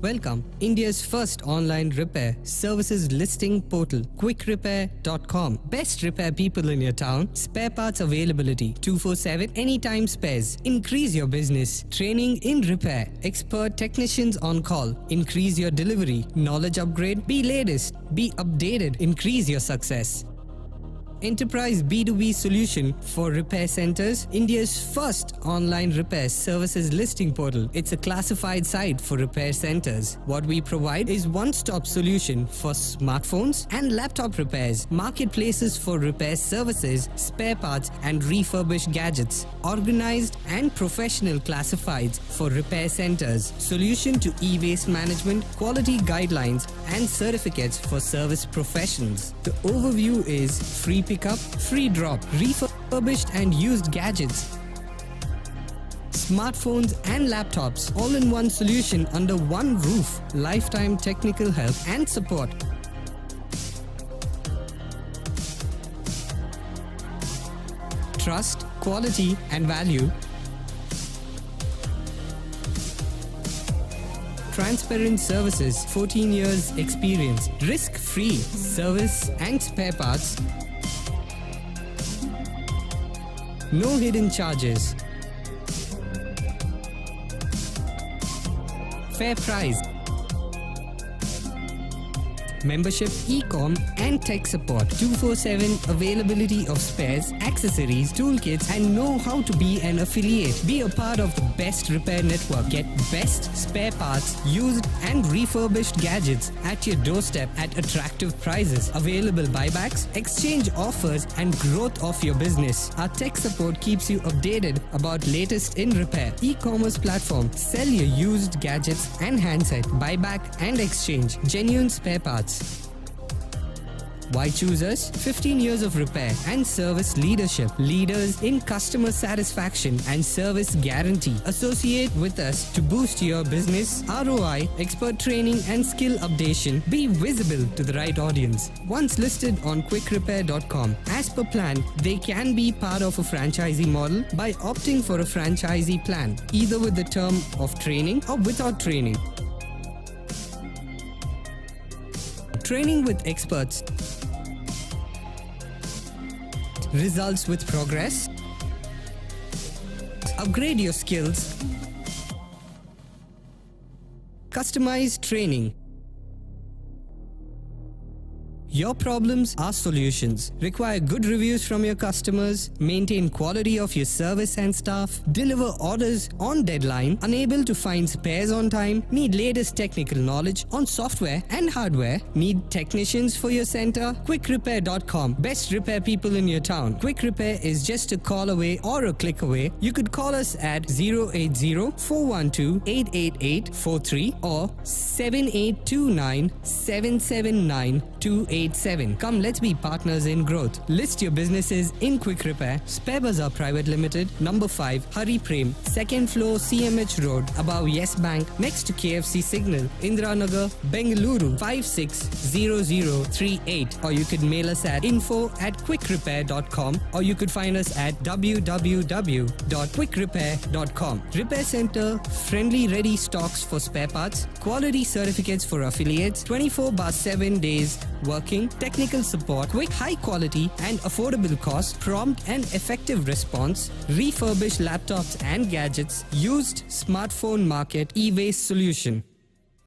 Welcome, India's first online repair services listing portal, Qykrepair.com. Best repair people in your town, spare parts availability, 24/7, anytime spares. Increase your business, training in repair, expert technicians on call, increase your delivery, knowledge upgrade, be latest, be updated, increase your success. Enterprise B2B solution for repair centers, India's first online repair services listing portal. It's a classified site for repair centers. What we provide is one-stop solution for smartphones and laptop repairs, marketplaces for repair services, spare parts and refurbished gadgets, organized and professional classifieds for repair centers, solution to e-waste management, quality guidelines and certificates for service professionals. The overview is free pickup, free drop, refurbished and used gadgets, smartphones and laptops, all-in-one solution under one roof, lifetime technical help and support. Trust, quality and value. Transparent services, 14 years experience, risk-free service and spare parts. No hidden charges. Fair price. Membership, e-com and tech support. 24/7 availability of spares, accessories, toolkits and know how to be an affiliate. Be a part of the best repair network. Get best spare parts, used and refurbished gadgets at your doorstep at attractive prices. Available buybacks, exchange offers and growth of your business. Our tech support keeps you updated about latest in repair. E-commerce platform. Sell your used gadgets and handset. Buyback and exchange. Genuine spare parts. Why choose us? 15 years of repair and service leadership. Leaders in customer satisfaction and service guarantee. Associate with us to boost your business ROI, expert training and skill updation. Be visible to the right audience. Once listed on Qykrepair.com, as per plan, they can be part of a franchisee model by opting for a franchisee plan, either with the term of training or without training. Training with experts. Results with progress. Upgrade your skills. Customized training. Your problems are solutions. Require good reviews from your customers, maintain quality of your service and staff, deliver orders on deadline, unable to find spares on time, need latest technical knowledge on software and hardware, need technicians for your center? Qykrepair.com. Best repair people in your town. Quick Repair is just a call away or a click away. You could call us at 080-412-88843 or 7829-779-287. Come, let's be partners in growth. List your businesses in Quick Repair, Spare Bazaar Private Limited, number 5, Hari Prem, 2nd floor CMH Road, above Yes Bank, next to KFC Signal, Indiranagar, Bengaluru 560038. Or you could mail us at info@qykrepair.com or you could find us at www.qykrepair.com. Repair Center, friendly ready stocks for spare parts, quality certificates for affiliates, 24/7 days working, technical support, quick, high quality and affordable cost, prompt and effective response, refurbished laptops and gadgets, used smartphone market, e-waste solution.